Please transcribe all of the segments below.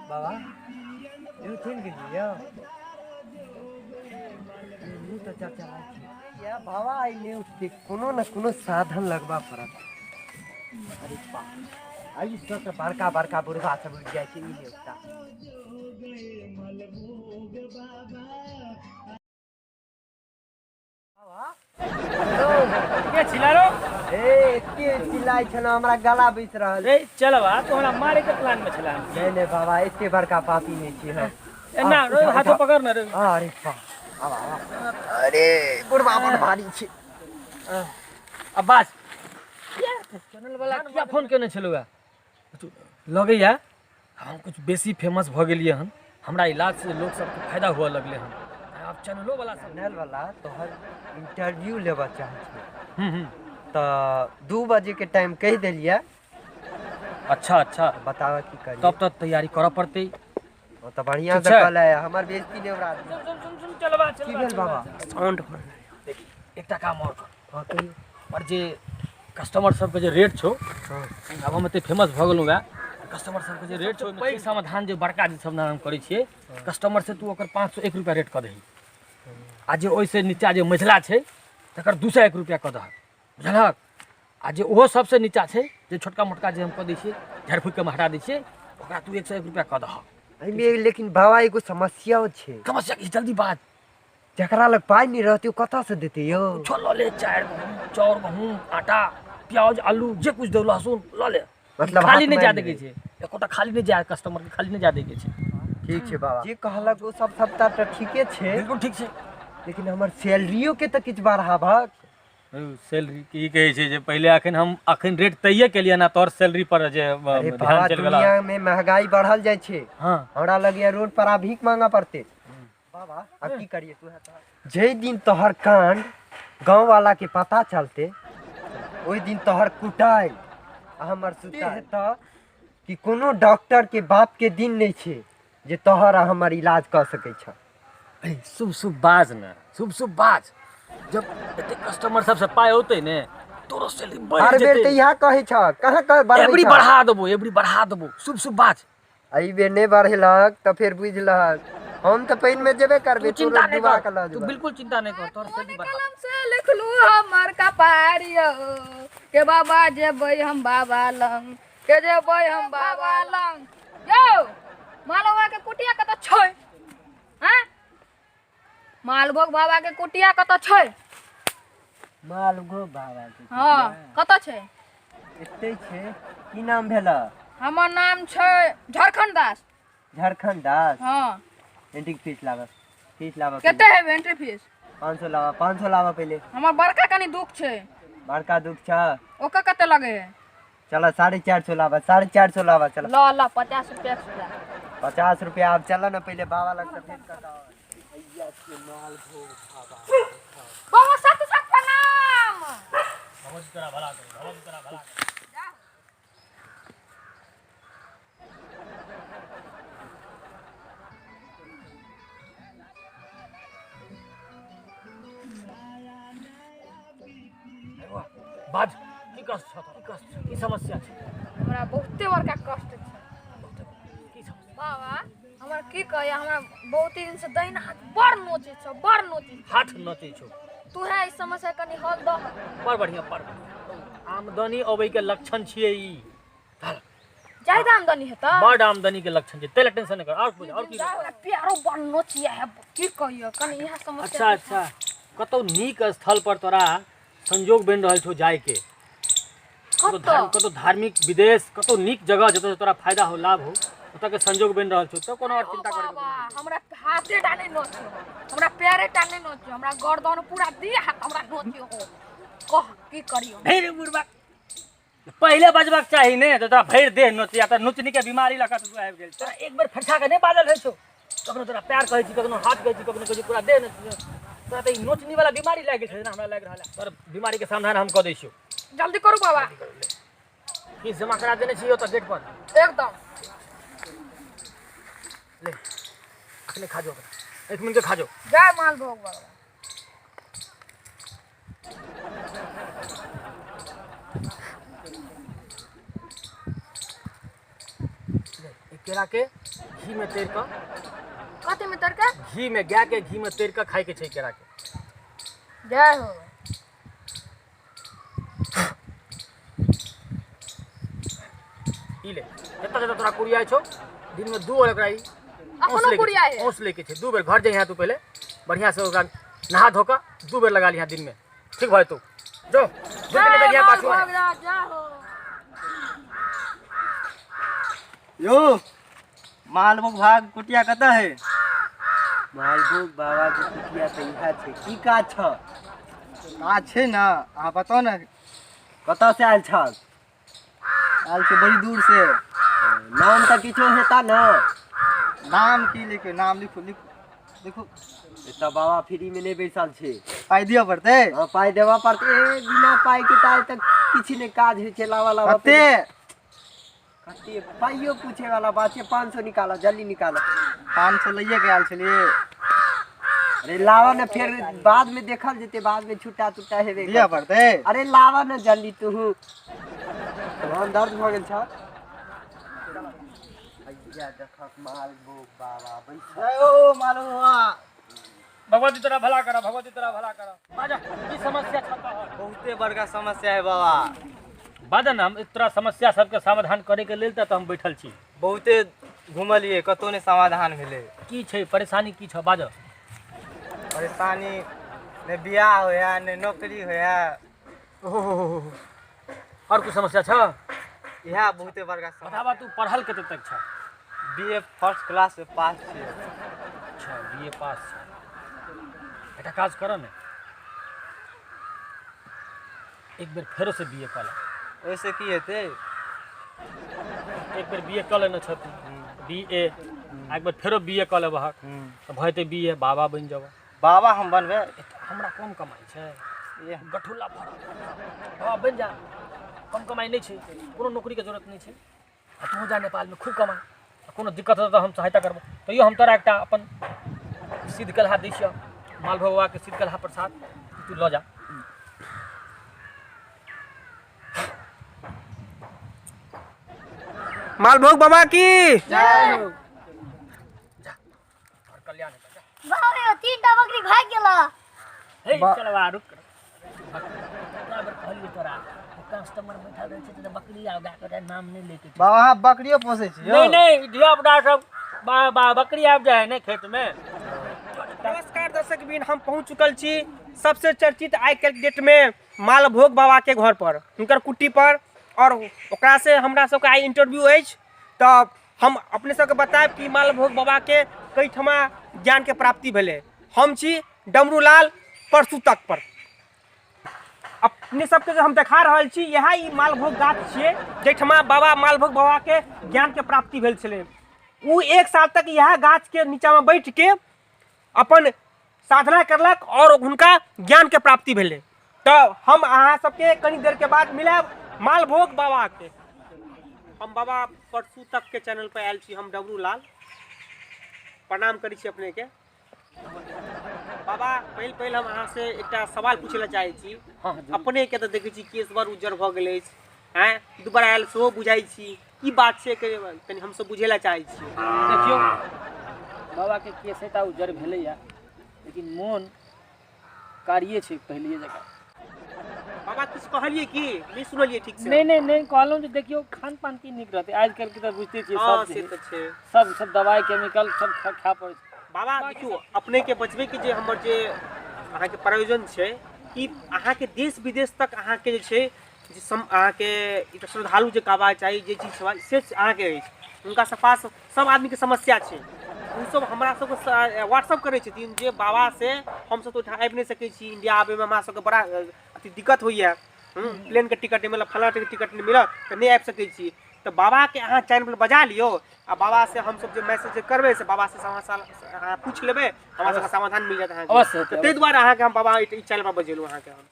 Baba you thin गेलियै तो चर्चा या बाबा आइले उठते कोनो न कोनो साधन लगबा पड़त। अरे बाप आई तो बड़का बड़का बुढ़वा सब उठ जाए छै ई नेवता। के छिलारो ए के चिल्लाय छलो हमरा गला बैस रहल। रे चलवा तो हमरा मारे के प्लान में छला। नहीं नहीं बाबा एते बड़का पापी नहीं छी हम। एना रो हाथो पकड़ न रे। अरे बाप अरे बुढ़वा बड़ भारी छै। अब्बास चैनल वाला क्या फोन केने छलुआ लगैया हम कुछ बेसी फेमस भ गेलिए हन। हमरा इलाज से लोग सबके फायदा हुआ लगले हन। अब चैनलो वाला सब चैनल वाला तोहर इंटरव्यू लेबा चाहे छै तो 2 बजे के टाइम कह देलिए। अच्छा अच्छा बतावा की करी तब तक तैयारी करऽ पड़तै। तो बढ़िया से कल है हमर बेइज्जती ने उड़ा दे। सुन चलवा की भेल बाबा साउंड देख एकटा काम और कर। हां कहियो और जे कस्टमर सबके जे रेट छौ अब हम एते फेमस भ गेलौ बा कस्टमर सबके जे रेट छौ पैघ समाधान जे बड़का जे समाधान हम करै छियै कस्टमर से तू ओकर 501 रुपया रेट क दही। आ जे ओइसे नीचा जे मझला छै तकर 201 रुपया क दह बुझलक। आ जे ओहो सबसे नीचा छै जे छोटका मोटका जे हम क दै छियै झाड़ फूक के हटा दै छियै ओकरा तू 101 रुपया क दह। एमे लेकिन बाबा एगो समस्या छै। समस्या की जल्दी बात जकरा लग पाई नहीं रहते ओ कत से देते यो। ल ले चाउर गहूम आटा प्याज आलू जे कुछ दो लहसुन ल ले मतलब खाली नहीं जा देके छै एकोटा खाली नहीं जा कस्टमर के खाली नहीं जा देके छै। ठीक छै बाबा जे कहलक ओ सब सबटा त ठीके छै बिल्कुल ठीक छै लेकिन हमर सैलरियो के त किछ बढ़ाबक। सैलरी की कहे छै जे पहले अखन रेट तइये के लिए ना तोर सैलरी पर जे ध्यान चल गेला। दुनिया में महंगाई बढ़ल जाय छै। हां हमरा लगे रोड पर आ भीख मांगा पड़ते। बाबा अब की करिए तू है जे दिन तोहर कांड गांव वाला के पता चलते ओई दिन तोहर कुटाई हमर सुता त कि कोनो डॉक्टर के बाप के दिन नहीं छै जे तोहर हमर इलाज कर सकै छ। अरे शुभ शुभ बाज ना शुभ शुभ बाज जब एते कस्टमर सबसे पाए होते ने तोरो सैलरी बढ़ हर बेर जेते। त यह कहे छ कहां कह बढ़ै एवरी बढ़ा देबो शुभ शुभ बाज। आई बेर नहीं बढ़ेलक त फिर बुझलक हम त पैन में जेबे करबे। तू चिंता नहीं कर तू बिल्कुल चिंता नहीं कर तोर सैलरी बढ़ा। कलम से लिखलू हमर कपारियो के बाबा जेबै हम बाबा लंग के जेबै हम बाबा लंग। यो मालवा के कुटिया कत छै हैं मालभोग बाबा के कुटिया कत छै। मालगो बाबा के हां कत छै एते छै की नाम भेला। हमर नाम छै झारखंड दास। झारखंड दास हां एंट्री फीस लावा कते है एंट्री फीस 500 लावा पहले। हमर बड़का कनी दुख छै बड़का दुख छ ओका कते लगे है। चलो 450 लावा 450 लावा चलो ल 50 रुपया एक्स्ट्रा 50 रुपया। अब चलो ना पहले बाबा लग से भेंट कर दाओ। बाबा सत सत प्रणाम। भगवान तेरा भला करे भगवान तेरा भला करे। बाज की कष्ट छ की कष्ट की समस्या छै। हमरा बहुते बड़का कष्ट छै की समस्या बाबा। हमरा की कहया हमरा बहुत दिन से दाहिना हाथ बड़ नोचे छ बड़ नोचे। हाथ नचे छौ तू है इस समस्या कनी हल द। पर बढ़िया आमदनी अबै के लक्षण छियै ई। ज्यादा आमदनी है त बड़ आमदनी के लक्षण छै तेरे टेंशन नहीं कर। और की प्यारो बड़ नोचिया है की कहियो कनी यह समस्या। अच्छा कतौ नीक स्थल पर तोरा संजोग बन रहल छौ जाय के कतौ धार्मिक विदेश कतौ नीक जगह जतौ तोरा फायदा हो लाभ हो ओतऽ के संजोग बन रहल छौ तो कोनो और चिंता करे बाबा हमरा हाथे डाले नोचियो हमरा पैरे डाले नोचियो हमरा गर्दन पूरा देह हाथ हमरा नोचियो हो कह की करियो। ढेर बुरबा पहले बजबाक चाही ने तो तोरा भैर देह नोचिया त नोचनी के बीमारी लगा तू आबि गेल तोरा एक बेर फटका के नहीं बाजल रहै छौ कखनो तोरा पैर कहै छी कखनो हाथ कहै छी कखनो कहै छी पूरा देह तोरा त नोचनी वाला बीमारी लाग गेल छै ना हमरा लाग रहल है। तोर बीमारी के समाधान हम क दै छियो जल्दी करू बाबा। फीस जमा करा देने छियो त गेट पर एकदम ले अखने खा जो 1 मिनट के खा जो। जय मालभोग बाबा। केरा के घी में तैर कर कथी में तर के घी में गाय के घी में तैर कर खाए के छै केरा के। जय हो। ई ले जत्ता जत्ता तोरा कुड़िया छौ दिन में 2 बार एकरा अपनो कुड़िया है। औंस लेके छै 2 बेर घर जइहा तू पहले बढ़िया से ओकरा नहा धो कर 2 बेर लगा लिहा दिन में, ठीक भाई तू जो दूध ले तक यहाँ पाछू है। जय हो। यो मालभोग भाग कुटिया कतऽ है? मालभोग बाबा के कुटिया तऽ इएह छै। की काज छ? काज छै ना, अहाँ बताओ ना। कतऽ से आयल छ? आयल छै बड़ी दूर से। नाम तऽ किछो हेता न? नाम की लिखो, नाम लिखो लिखो। एतऽ बाबा फ्री में नहि बैसल छै। पाइ दिअ पड़तै? हाँ, पाइ देबऽ पड़तै। ए बिना पाइ के ताय तक किछ नहि काज होइ छै। लावा लावा कते? कते पाइयो पूछे वाला बात छै। 500 निकालो, जल्दी निकालो। 500 लइए के आयल छलिए। अरे लावा न, फिर बाद में देखल जेते, बाद में छुट्टा तुट्टा हेबे दिअ पड़तै? अरे लावा न जल्दी तू। तहन दर्द भ गेल छ? भैया देखक मालभोग बाबा बैठ। जय हो मालभोग। भगवती तोरा भला करा, भगवती तोरा भला करा। बाजा की समस्या छ तोहर? बहुते बड़का समस्या है बाबा। बाजा ना, हम तोरा समस्या सबके समाधान करे के लेल त हम बैठल छी। बहुते घुमलिए, कतौ नहीं समाधान भेले। की छै परेशानी की छ बाजा? परेशानी ने बियाह होया ने नौकरी होया। और कुछ समस्या छ? यह बहुते बड़का समस्या। बतावा तू पढ़ल कते तक छ? बीए फर्स्ट क्लास में पास छिए। अच्छा बीए पास छ। एटा काज कर ने, एक बेर फेरो से बीए कर ले। ओइसे की हेतै? एक बेर बीए कर लेने छ तू, बीए एक बेर फेरो बीए कर ले बहक त भइते बीए बाबा बन जाब। बाबा हम बनबे? हमरा कम कमाई छै, ये गठुल्ला भरा बाबा बन जा। कम कमाई नहीं छै, कोनो नौकरी के जरूरत नहीं छै। तू जा नेपाल में खूब कमा, कोनो दिक्कत हो तो हम सहायता करबो। तैयो हम तोरा एकटा अपन सिद्ध कलहा दै छियौ, मालभोग बाबा के सिद्ध कलहा प्रसाद, तू ल जा। मालभोग बाबा की जय हो। जा और कल्याण है जा। बाबा 3टा बकरी भाग गेला। हे चलवा रुक। तोरा बेर कहलिए तोरा कस्टमर बैठा रहे छै त बकरी आ गाय के नाम नहीं लेके। बाबा अहाँ बकरियो पोसै छी? नहीं नहीं, धिया पुता सब बकरी आबि जाए है खेत में। नमस्कार दर्शक बिन, हम पहुंच चुकल छी सबसे चर्चित आइ के डेट में मालभोग बाबा के घर पर, हुनकर कुटी पर। और ओकरा से हमरा सबके आइ इंटरव्यू अछि, तो हम अपने सबके बताएब कि मालभोग बाबा के कई ठमा ज्ञान के प्राप्ति भेले। हम छी डमरूलाल परसू तक पर। अपने सबके जो हम देखा रहल छी यह ई मालभोग गाछ छिए, जैठमा बाबा मालभोग बाबा के ज्ञान के प्राप्ति भेल छलै। उ 1 साल तक यह गाछ के नीचा में बैठ के अपन साधना करलक और उनका ज्ञान के प्राप्ति भेले। तो हम अहाँ सबके कनी देर के बाद मिलब मालभोग बाबा के। हम बाबा परसू तक के चैनल पर आयल छी, हम डमरूलाल प्रणाम करी छी अपने के। बाबा पहले हम अहाँ से एकटा सवाल पूछे ला चाहे छी। अपने के तो देखे छी केस बड़ उज्जर भ गेल अछि, हैं दुबारा आयल सेहो बुझाई छी, की बात छै कनी हम सब बुझे ला चाहे छी। देखियो बाबा के केस एटा उज्जर भेलैया, लेकिन मोन कारिये छै पहलिए जगह। बाबा कुछ कहलिए की नहीं सुनलिए ठीक से? नहीं कहलौं जे देखियो खान पान की निक रहते। आजकल के तो बुझते छियै हाँ, सब से तो छै। सब दवाई केमिकल सब खा पड़े छै। बाबा देखियो अपने के बचबे के जे हमर जे अहाँ के प्रयोजन छै कि अहाँ के देश विदेश तक अहाँ के जे छै जे अहाँ के एकटा श्रद्धालु जे कहबा चाही जे चीज सवाल से अहाँ के अछि। उनका पास सब आदमी के समस्या छै, उ सब हमरा सब के व्हाट्सएप करे छथिन जे बाबा से हम सब तो आबि नहीं सकै छी। इंडिया आबे में हमरा सब के बड़ा अति दिक्कत होइया, प्लेन के टिकट नहीं मिलल, फलाना के टिकट नहीं मिलल तो नहीं आबि सकै छी। तो बाबा के अहाँ चैनल पर बजा लियो आ बाबा से हम सब जो मैसेज करबे से बाबा से अहाँ पूछ लेबे, हमरा सबके समाधान मिल जात। अवश्य तो तै दुआरे अहाँ के हम बाबा ई चैनल पर बजेलु। अहाँ के हम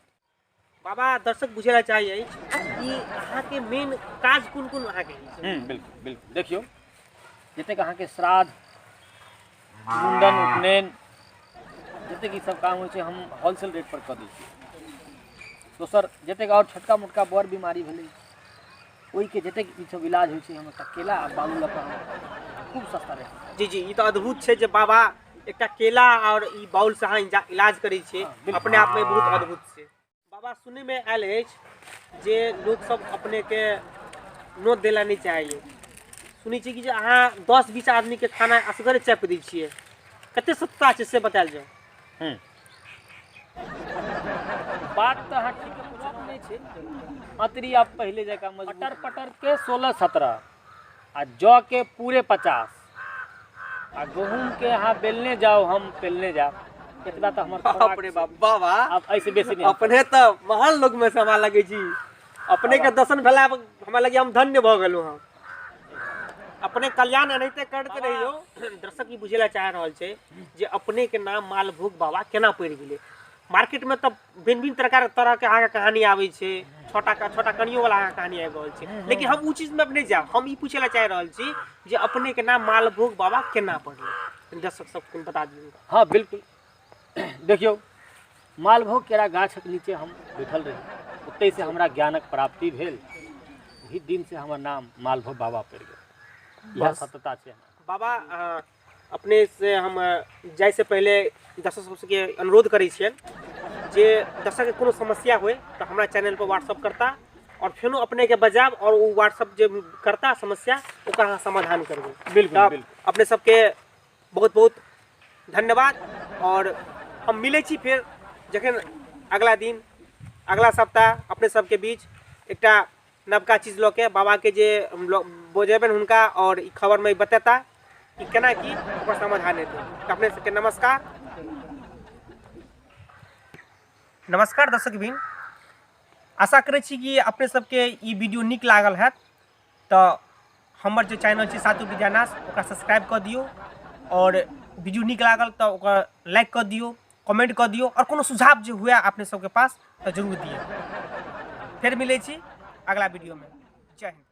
बाबा दर्शक बुझेला चाहिए कि अहाँ के मेन काज कोन अहाँ के अछि। बिल्कुल बिल्कुल। देखियो जतेक अहाँ के श्राद्ध मुंडन उपनयन जतेक ई सब काम होइ छै हम होलसेल रेट पर कर दै छी। दोसर जतेक और छोटका मोटका बड़ बीमारी भेलै ओहि के जतेक ई सब इलाज होइ छै हम एकटा केला आ बालू लऽ कऽ खूब सस्ता रेट। जी जी, ई तो अद्भुत छै जे बाबा एकटा केला और ई बाउल से अहाँ इलाज करै छियै, अपने आप में बहुत अद्भुत छै। बाबा सुनै में आयल अछि जे लोग सब अपने के नोत देला नहीं चाहिए, सुनै छी कि जे अहाँ 10-20 आदमी के खाना असगरे चाप दै छियै, कते सत्ता छै से बतायल जाए। बात तो हाँ ठीक है, पूछना नहीं छे। अतरी आप पहले जगह मटर पटर के 16-17 आ जौ के पूरे 50 आ गहूम के यहाँ बेलने जाओ हम पेलने जाओ, इतना तो हमारे बाप रे बाप बाबा, अब ऐसे बेसी नहीं। अपने तो महान लोग में से हमरा लगे छी, अपने के दर्शन भेला हमरा लगे हम धन्य भ गेलु। हम अपने कल्याण एनाहिते करते रहियो। दर्शक ई बुझेला चाह रहल छै जे अपने के नाम मालभोग बाबा केना पड़ि गेलै। मार्केट में तो भिन्न तरह के अहाँ के कहानी आबै छै, छोटा कनियो वाला अहाँ कहानी आबि रहल छै, लेकिन हम उ चीज में नहीं जाब। हम ई पूछेला चाह रहल छी जे अपने के नाम मालभोग बाबा केना पड़लै, दर्शक सबके बता दियौ। हाँ बिल्कुल, देखियो मालभोग केरा गाछक नीचे हम बैठल रही, ओतै से हमरा ज्ञानक प्राप्ति भेल, वही दिन से हमर नाम मालभोग बाबा पड़ि गेल। यह सत्यता छै। बाबा अपने से हम जाय से पहले दर्शक सबके अनुरोध करै छियन जे दर्शक के कोनो समस्या होय तो हमरा चैनल पर व्हाट्सअप करता और फेनो अपने के बजाब और वो व्हाट्सअप जे करता समस्या ओकर अहाँ समाधान करबै। बिल्कुल। अपने सबके बहुत बहुत धन्यवाद और हम मिले छी फिर जखन अगला दिन अगला सप्ताह अपने सबके बीच एकटा नवका चीज लऽ के बाबा के जे बोझेबन हुनका और ई खबर में बतेता कि केना की ओकर समाधान हेतै। अपने सबके नमस्कार दर्शकबिन, आशा करै छी कि अपने सबके ई वीडियो नीक लागल हैत। तो हमर जे चैनल छै सातु विद्यानाश ओकरा सब्सक्राइब कऽ दियौ और वीडियो नीक लागल तो ओकर लाइक कऽ दियौ, कमेंट कऽ दियौ और कोनो सुझाव जे हुए अपने सबके पास तो जरूर दियौ। फिर मिलै छी अगला वीडियो में। जय हिंद।